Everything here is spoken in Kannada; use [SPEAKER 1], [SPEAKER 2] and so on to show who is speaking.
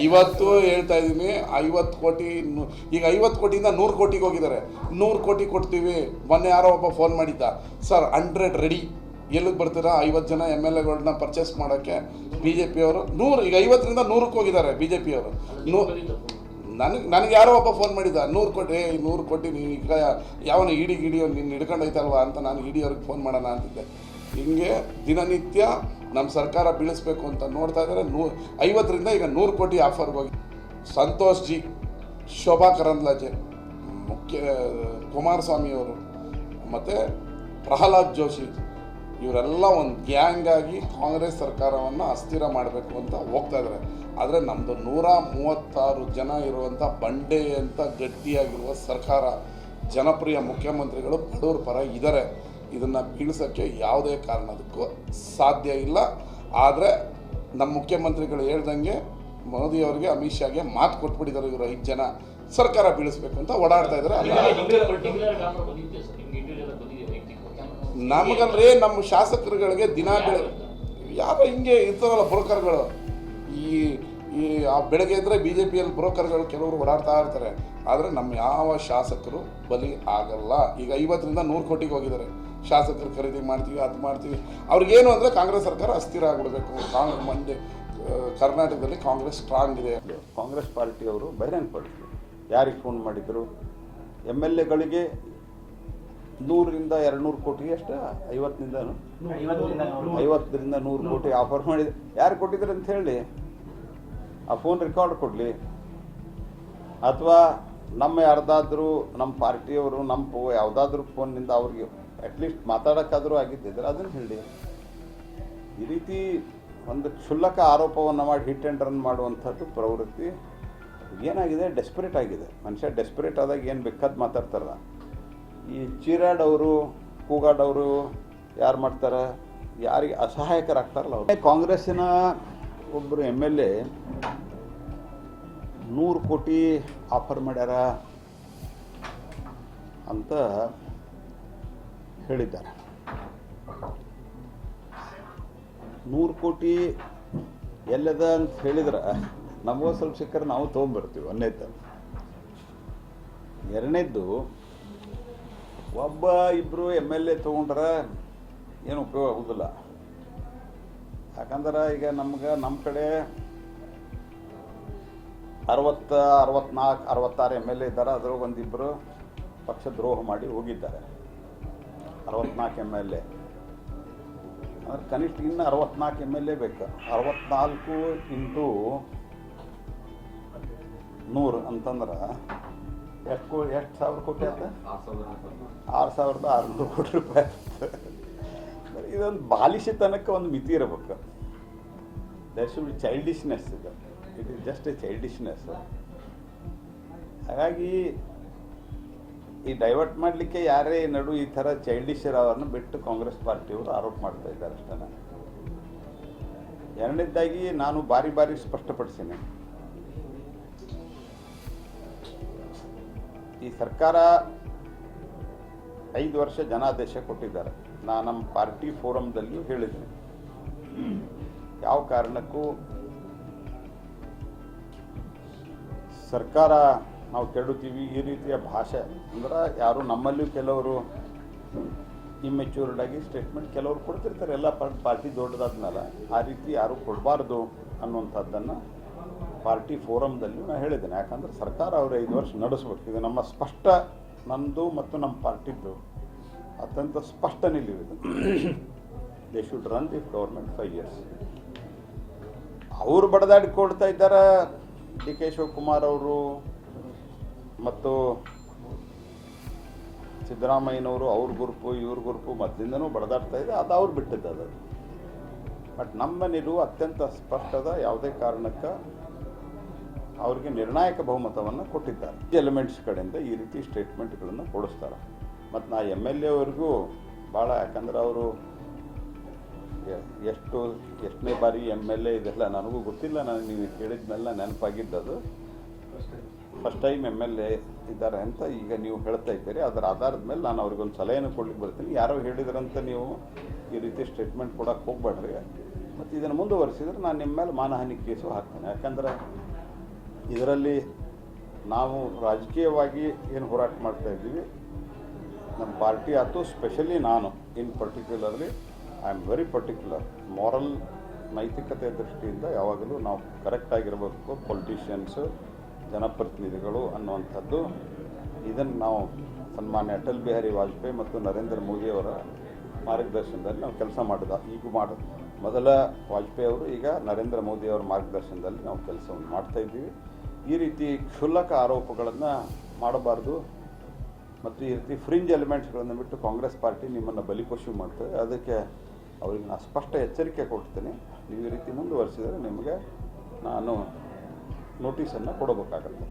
[SPEAKER 1] ಇವತ್ತು ಹೇಳ್ತಾ ಇದ್ದೀನಿ 50 ಕೋಟಿ. ಈಗ 50 ಕೋಟಿಯಿಂದ 100 ಕೋಟಿಗೆ ಹೋಗಿದ್ದಾರೆ. 100 ಕೋಟಿ ಕೊಡ್ತೀವಿ. ಮೊನ್ನೆ ಯಾರೋ ಒಬ್ಬ ಫೋನ್ ಮಾಡಿದ್ದ, ಸರ್ 100 ರೆಡಿ, ಎಲ್ಲಿಗೆ ಬರ್ತೀರಾ 50 ಜನ MLAಗಳನ್ನ ಪರ್ಚೇಸ್ ಮಾಡೋಕ್ಕೆ. BJPಯವರು 100, ಈಗ 50ರಿಂದ 100ಕ್ಕೆ ಹೋಗಿದ್ದಾರೆ BJPಯವರು. ನನಗೆ ಯಾರೋ ಒಬ್ಬ ಫೋನ್ ಮಾಡಿದ್ದ, 100 ಕೋಟಿ 100 ಕೋಟಿ ನೀನು ಈಗ ಯಾವನ ಗಿಡಿಯೋ ನೀನು ಹಿಡ್ಕೊಂಡೈತಲ್ವಾ ಅಂತ. ನಾನು ಅವ್ರಿಗೆ ಫೋನ್ ಮಾಡೋಣ ಅಂತಿದ್ದೆ. ಹಿಂಗೆ ದಿನನಿತ್ಯ ನಮ್ಮ ಸರ್ಕಾರ ಬೀಳಿಸ್ಬೇಕು ಅಂತ ನೋಡ್ತಾ ಇದ್ದಾರೆ. 50ರಿಂದ ಈಗ 100 ಕೋಟಿ ಆಫರ್ಗೆ ಹೋಗಿ. ಸಂತೋಷ್ ಜಿ, ಶೋಭಾ ಕರಂದ್ಲಾಜೆ, ಕುಮಾರಸ್ವಾಮಿಯವರು ಮತ್ತು ಪ್ರಹ್ಲಾದ್ ಜೋಶಿ, ಇವರೆಲ್ಲ ಒಂದು ಗ್ಯಾಂಗ್ ಆಗಿ ಕಾಂಗ್ರೆಸ್ ಸರ್ಕಾರವನ್ನು ಅಸ್ಥಿರ ಮಾಡಬೇಕು ಅಂತ ಹೋಗ್ತಾ ಇದ್ದಾರೆ. ಆದರೆ ನಮ್ಮದು 136 ಜನ ಇರುವಂಥ ಬಂಡೆ ಅಂತ ಗಟ್ಟಿಯಾಗಿರುವ ಸರ್ಕಾರ, ಜನಪ್ರಿಯ ಮುಖ್ಯಮಂತ್ರಿಗಳು ಬಡವ್ರ ಪರ ಇದ್ದಾರೆ. ಇದನ್ನು ಬೀಳಿಸೋಕ್ಕೆ ಯಾವುದೇ ಕಾರಣದಕ್ಕೂ ಸಾಧ್ಯ ಇಲ್ಲ. ಆದರೆ ನಮ್ಮ ಮುಖ್ಯಮಂತ್ರಿಗಳು ಹೇಳ್ದಂಗೆ ಮೋದಿಯವರಿಗೆ, ಅಮಿತ್ ಶಾಗೆ ಮಾತು ಕೊಟ್ಬಿಟ್ಟಿದ್ದಾರೆ. ಇವರು 5 ಜನ ಸರ್ಕಾರ ಬೀಳಿಸ್ಬೇಕು ಅಂತ ಓಡಾಡ್ತಾ ಇದ್ದಾರೆ. ನಮಗಂದ್ರೆ ನಮ್ಮ ಶಾಸಕರುಗಳಿಗೆ ದಿನ ಯಾರೋ ಹಿಂಗೆ ಇರ್ತಾರಲ್ಲ ಬ್ರೋಕರ್ಗಳು, ಈ ಬೆಳಗ್ಗೆ ಇದ್ದರೆ BJPಯಲ್ಲಿ ಬ್ರೋಕರ್ಗಳು ಕೆಲವರು ಓಡಾಡ್ತಾ ಇರ್ತಾರೆ. ಆದರೆ ನಮ್ಮ ಯಾವ ಶಾಸಕರು ಬಲಿ ಆಗಲ್ಲ. ಈಗ 50ರಿಂದ 100 ಕೋಟಿಗೆ ಹೋಗಿದ್ದಾರೆ. ಶಾಸಕರು ಖರೀದಿ ಮಾಡ್ತೀವಿ, ಅದು ಮಾಡ್ತೀವಿ. ಅವ್ರಿಗೇನು ಅಂದರೆ ಕಾಂಗ್ರೆಸ್ ಸರ್ಕಾರ ಅಸ್ಥಿರ ಆಗಿಬಿಡಬೇಕು. ಕರ್ನಾಟಕದಲ್ಲಿ ಕಾಂಗ್ರೆಸ್ ಸ್ಟ್ರಾಂಗ್ ಇದೆ.
[SPEAKER 2] ಕಾಂಗ್ರೆಸ್ ಪಾರ್ಟಿಯವರು ಬಹಿರಂಗಪಡಿಸಿದ್ರು ಯಾರಿಗೆ ಫೋನ್ ಮಾಡಿದ್ರು. MLAಗಳಿಗೆ 100ರಿಂದ 200 ಕೋಟಿ ಅಷ್ಟೇ, 50ರಿಂದ 100 ಕೋಟಿ ಆಫರ್ ಮಾಡಿದ್ರು. ಯಾರು ಕೊಟ್ಟಿದ್ರು ಅಂತ ಹೇಳಿ ಆ ಫೋನ್ ರೆಕಾರ್ಡ್ ಕೊಡಲಿ, ಅಥವಾ ನಮ್ಮ ಯಾರ್ದಾದ್ರೂ ನಮ್ಮ ಪಾರ್ಟಿಯವರು ನಮ್ಮ ಯಾವುದಾದ್ರೂ ಫೋನ್ನಿಂದ ಅವ್ರಿಗೆ ಅಟ್ಲೀಸ್ಟ್ ಮಾತಾಡೋಕ್ಕಾದರೂ ಆಗಿದ್ದಿದ್ರೆ ಅದನ್ನು ಹೇಳಿ. ಈ ರೀತಿ ಒಂದು ಕ್ಷುಲ್ಲಕ ಆರೋಪವನ್ನು ಮಾಡಿ ಹಿಟ್ ಆ್ಯಂಡ್ ರನ್ ಮಾಡುವಂಥದ್ದು ಪ್ರವೃತ್ತಿ ಏನಾಗಿದೆ, ಡೆಸ್ಪರೇಟ್ ಆಗಿದೆ. ಮನುಷ್ಯ ಡೆಸ್ಪರೇಟ್ ಆದಾಗ ಏನು ಬೇಕಾದ್ ಮಾತಾಡ್ತಾರಲ್ಲ. ಈ ಚೀರಾಡವರು, ಕೂಗಾಡವರು ಯಾರು ಮಾಡ್ತಾರೆ, ಯಾರಿಗೆ ಅಸಹಾಯಕರಾಗ್ತಾರಲ್ಲ ಅವರು. ಕಾಂಗ್ರೆಸ್ಸಿನ ಒಬ್ಬರು MLA 100 ಕೋಟಿ ಆಫರ್ ಮಾಡ್ಯಾರ ಅಂತ ಹೇಳಿದ್ದಾರೆ. 100 ಕೋಟಿ ಎಲ್ಲದ ಅಂತ ಹೇಳಿದ್ರೆ ನಮಗೂ ಸ್ವಲ್ಪ ಸಿಕ್ಕರೆ ನಾವು ತೊಗೊಂಡ್ಬರ್ತೀವಿ. ಒಂದನೇದ್ದು. ಎರಡನೇದ್ದು, ಒಬ್ಬ ಇಬ್ಬರು MLA ತೊಗೊಂಡ್ರೆ ಏನು ಉಪಯೋಗ ಆಗೋದಿಲ್ಲ. ಯಾಕಂದ್ರೆ ಈಗ ನಮ್ಮ ಕಡೆ 60, 64, 66 MLA ಇದ್ದಾರೆ. ಅದರ ಒಂದಿಬ್ಬರು ಪಕ್ಷ ದ್ರೋಹ ಮಾಡಿ ಹೋಗಿದ್ದಾರೆ. 64 MLA ಅಂದ್ರೆ ಕನಿಷ್ಠ ಇನ್ನು 64 MLA ಬೇಕು. 64 ಇಂಟು 100 ಅಂತಂದ್ರೆ ಎಷ್ಟು ಸಾವಿರ ಕೋಟಿ ಆಯ್ತು? 6,600 ಕೋಟಿ ರೂಪಾಯಿ ಆಯ್ತು. ಇದೊಂದು ಬಾಲಿಶತನಕ್ಕೆ ಒಂದು ಮಿತಿ ಇರಬೇಕು. That should be ಚೈಲ್ಡಿಶ್ನೆಸ್. It is just A ಚೈಲ್ಡಿಶ್ನೆಸ್. ಹಾಗಾಗಿ ಈ ಡೈವರ್ಟ್ ಮಾಡಲಿಕ್ಕೆ ಯಾರೇ ನಡು ಈ ಥರ ಚೈಲ್ಡಿಶರವನ್ನು ಬಿಟ್ಟು ಕಾಂಗ್ರೆಸ್ ಪಾರ್ಟಿಯವರು ಆರೋಪ ಮಾಡ್ತಾ ಇದ್ದಾರೆ ಅಷ್ಟೇ. ಎರಡನೇದಾಗಿ ನಾನು ಬಾರಿ ಸ್ಪಷ್ಟಪಡಿಸಿನಿ, ಈ ಸರ್ಕಾರ 5 ವರ್ಷ ಜನಾದೇಶ ಕೊಟ್ಟಿದ್ದಾರೆ. ನಾನು ನಮ್ಮ ಪಾರ್ಟಿ ಫೋರಮ್ದಲ್ಲಿಯೂ ಹೇಳಿದ್ದೀನಿ, ಯಾವ ಕಾರಣಕ್ಕೂ ಸರ್ಕಾರ ನಾವು ಕೆಡುತ್ತೀವಿ ಈ ರೀತಿಯ ಭಾಷೆ ಅಂದ್ರೆ ಯಾರು ನಮ್ಮಲ್ಲಿಯೂ ಕೆಲವರು ಇಮ್ಮೆಚ್ಯೂರ್ಡ್ ಆಗಿ ಸ್ಟೇಟ್ಮೆಂಟ್ ಕೆಲವರು ಕೊಡ್ತಿರ್ತಾರೆ. ಎಲ್ಲ ಪಾರ್ಟಿ ದೊಡ್ಡದಾದ್ಮೇಲೆ ಆ ರೀತಿ ಯಾರು ಕೊಡಬಾರ್ದು ಅನ್ನುವಂಥದ್ದನ್ನು ಪಾರ್ಟಿ ಫೋರಮ್ದಲ್ಲಿಯೂ ನಾನು ಹೇಳಿದ್ದೇನೆ. ಯಾಕಂದರೆ ಸರ್ಕಾರ ಅವರು 5 ವರ್ಷ ನಡೆಸ್ಬೇಕು. ಇದು ನಮ್ಮ ಸ್ಪಷ್ಟ, ನಮ್ಮದು ಮತ್ತು ನಮ್ಮ ಪಾರ್ಟಿದ್ದು ಅತ್ಯಂತ ಸ್ಪಷ್ಟ ನಿಲುವಿದೆ. They should run the government 5 years. ಅವರು ಬಡದಾಡಿ ಕೊಡ್ತಾ ಇದ್ದಾರೆ. DK ಶಿವಕುಮಾರ್ ಅವರು ಮತ್ತು ಸಿದ್ದರಾಮಯ್ಯನವರು ಅವ್ರ ಗ್ರೂಪು ಇವ್ರ ಗ್ರೂಪು ಮೊದಲಿಂದನೂ ಬಡದಾಡ್ತಾ ಇದೆ. ಅದು ಅವ್ರು ಬಿಟ್ಟಿದ್ದದು. ಬಟ್ ನಮ್ಮ ನಿಲುವು ಅತ್ಯಂತ ಸ್ಪಷ್ಟದ. ಯಾವುದೇ ಕಾರಣಕ್ಕೆ ಅವ್ರಿಗೆ ನಿರ್ಣಾಯಕ ಬಹುಮತವನ್ನು ಕೊಟ್ಟಿದ್ದಾರೆ. ಎಲಿಮೆಂಟ್ಸ್ ಕಡೆಯಿಂದ ಈ ರೀತಿ ಸ್ಟೇಟ್ಮೆಂಟ್ಗಳನ್ನು ಕೊಡಿಸ್ತಾರೆ. ಮತ್ತು ನಾ MLA ಅವ್ರಿಗೂ ಭಾಳ, ಯಾಕಂದ್ರೆ ಅವರು ಎಷ್ಟನೇ ಬಾರಿ MLA ಇದೆಲ್ಲ ನನಗೂ ಗೊತ್ತಿಲ್ಲ. ನಾನು ನೀವು ಕೇಳಿದ್ನೆಲ್ಲ ನೆನಪಾಗಿದ್ದದು. ಫಸ್ಟ್ ಟೈಮ್ MLA ಇದ್ದಾರೆ ಅಂತ ಈಗ ನೀವು ಹೇಳ್ತಾ ಇದ್ದೀರಿ. ಅದರ ಆಧಾರದ ಮೇಲೆ ನಾನು ಅವ್ರಿಗೊಂದು ಸಲಹೆಯನ್ನು ಕೊಡ್ಲಿಕ್ಕೆ ಬರ್ತೀನಿ. ಯಾರೋ ಹೇಳಿದ್ರಂತ ನೀವು ಈ ರೀತಿ ಸ್ಟೇಟ್ಮೆಂಟ್ ಕೊಡೋಕ್ಕೆ ಹೋಗ್ಬೇಡ್ರಿ. ಮತ್ತು ಇದನ್ನು ಮುಂದುವರಿಸಿದರೆ ನಾನು ನಿಮ್ಮ ಮೇಲೆ ಮಾನಹಾನಿ ಕೇಸು ಹಾಕ್ತೇನೆ. ಯಾಕಂದರೆ ಇದರಲ್ಲಿ ನಾವು ರಾಜಕೀಯವಾಗಿ ಏನು ಹೋರಾಟ ಮಾಡ್ತಾ ಇದ್ದೀವಿ, ನಮ್ಮ ಪಾರ್ಟಿ ಆಯ್ತು, ಸ್ಪೆಷಲಿ ನಾನು in particularly I am very particular. Moral ನೈತಿಕತೆ ದೃಷ್ಟಿಯಿಂದ ಯಾವಾಗಲೂ ನಾವು ಕರೆಕ್ಟಾಗಿರಬೇಕು. ಪೊಲಿಟಿಷಿಯನ್ಸು, ಜನಪ್ರತಿನಿಧಿಗಳು ಅನ್ನುವಂಥದ್ದು ಇದನ್ನು ನಾವು ಸನ್ಮಾನ್ಯ ಅಟಲ್ ಬಿಹಾರಿ ವಾಜಪೇಯಿ ಮತ್ತು ನರೇಂದ್ರ ಮೋದಿಯವರ ಮಾರ್ಗದರ್ಶನದಲ್ಲಿ ನಾವು ಕೆಲಸ ಮೊದಲ ವಾಜಪೇಯಿ ಅವರು, ಈಗ ನರೇಂದ್ರ ಮೋದಿಯವರ ಮಾರ್ಗದರ್ಶನದಲ್ಲಿ ನಾವು ಕೆಲಸವನ್ನು ಮಾಡ್ತಾಯಿದ್ದೀವಿ. ಈ ರೀತಿ ಕ್ಷುಲ್ಲಕ ಆರೋಪಗಳನ್ನು ಮಾಡಬಾರ್ದು ಮತ್ತು ಈ ರೀತಿ ಫ್ರಿಂಜ್ ಎಲಿಮೆಂಟ್ಸ್ಗಳನ್ನು ಬಿಟ್ಟು ಕಾಂಗ್ರೆಸ್ ಪಾರ್ಟಿ ನಿಮ್ಮನ್ನು ಬಲಿಪಶು ಮಾಡ್ತದೆ. ಅದಕ್ಕೆ ಅವರಿಗೆ ನಾನು ಸ್ಪಷ್ಟ ಎಚ್ಚರಿಕೆ ಕೊಡ್ತೀನಿ. ನೀವು ಈ ರೀತಿ ಮುಂದುವರಿಸಿದರೆ ನಿಮಗೆ ನಾನು ನೋಟಿಸನ್ನು ಕೊಡಬೇಕಾಗತ್ತೆ.